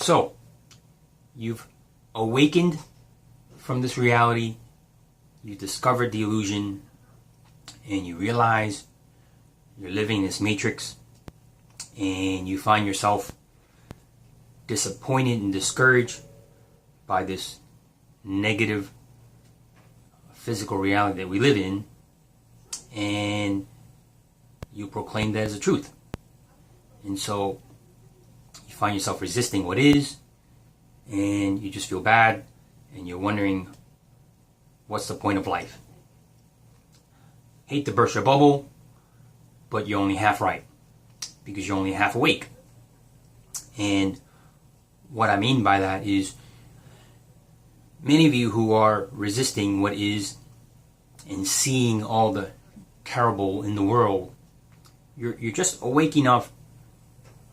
So, you've awakened from this reality, you discovered the illusion, and you realize you're living in this matrix, and you find yourself disappointed and discouraged by this negative physical reality that we live in, and you proclaim that as the truth. And so you find yourself resisting what is, and you just feel bad, and you're wondering, what's the point of life? Hate to burst your bubble, but you're only half right, because you're only half awake. And what I mean by that is, many of you who are resisting what is and seeing all the terrible in the world, you're just awake enough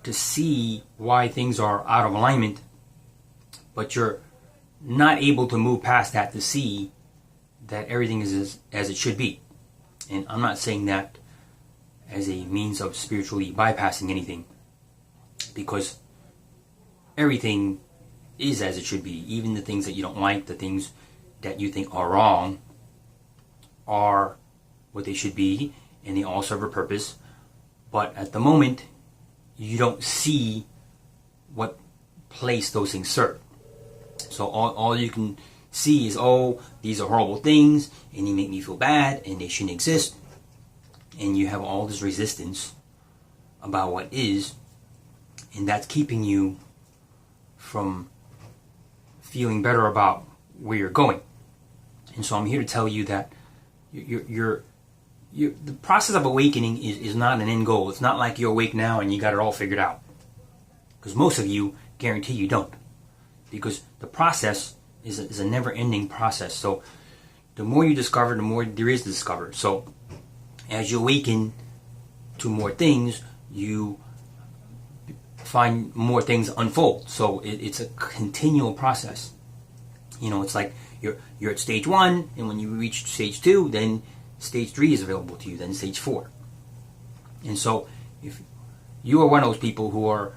to see why things are out of alignment, but you're not able to move past that to see that everything is as it should be. And I'm not saying that as a means of spiritually bypassing anything, because everything is as it should be. Even the things that you don't like, the things that you think are wrong, are what they should be, and they all serve a purpose. But at the moment, you don't see what place those things serve. So all you can see is, oh, these are horrible things, and they make me feel bad, and they shouldn't exist. And you have all this resistance about what is, and that's keeping you from feeling better about where you're going. And so I'm here to tell you that the process of awakening is not an end goal. It's not like you're awake now and you got it all figured out. Because most of you, guarantee you don't. Because the process is a never-ending process. So the more you discover, the more there is to discover. So as you awaken to more things, you find more things unfold. So it's a continual process. You know, it's like you're at stage 1, and when you reach stage 2, then stage 3 is available to you, then stage 4. And so if you are one of those people who are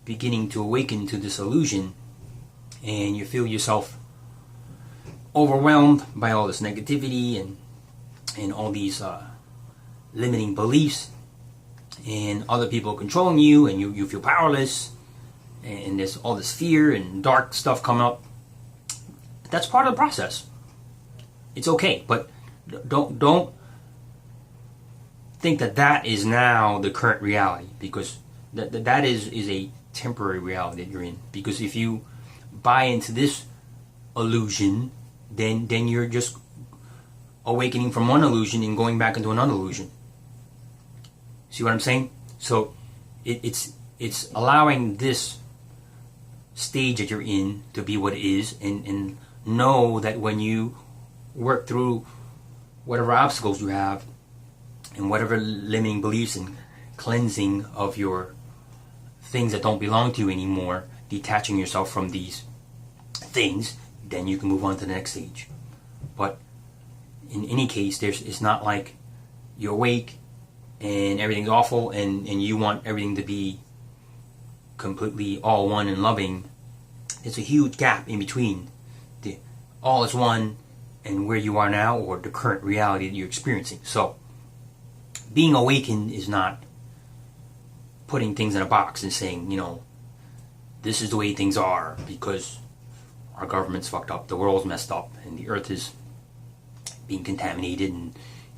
beginning to awaken to this illusion, and you feel yourself overwhelmed by all this negativity and all these limiting beliefs, and other people controlling you, and you feel powerless, and there's all this fear and dark stuff coming up, that's part of the process. It's okay, but don't think that is now the current reality, because that is a temporary reality that you're in. Because if you buy into this illusion, then you're just awakening from one illusion and going back into another illusion. See what I'm saying? So it's allowing this stage that you're in to be what it is, and know that when you work through whatever obstacles you have and whatever limiting beliefs and cleansing of your things that don't belong to you anymore, detaching yourself from these things, then you can move on to the next stage. But in any case, it's not like you're awake and everything's awful and you want everything to be completely all one and loving. There's a huge gap in between the all is one and where you are now, or the current reality that you're experiencing. So being awakened is not putting things in a box and saying, you know, this is the way things are because our government's fucked up, the world's messed up, and the earth is being contaminated,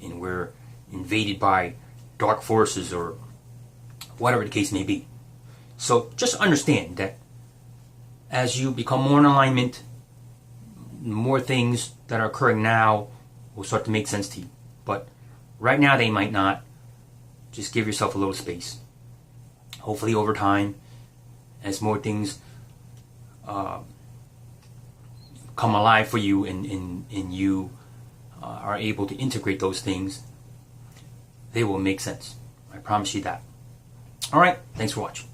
and we're invaded by dark forces, or whatever the case may be. So just understand that as you become more in alignment, more things that are occurring now will start to make sense to you. But right now they might not. Just give yourself a little space. Hopefully over time, as more things come alive for you, and you are able to integrate those things, they will make sense. I promise you that. Alright, thanks for watching.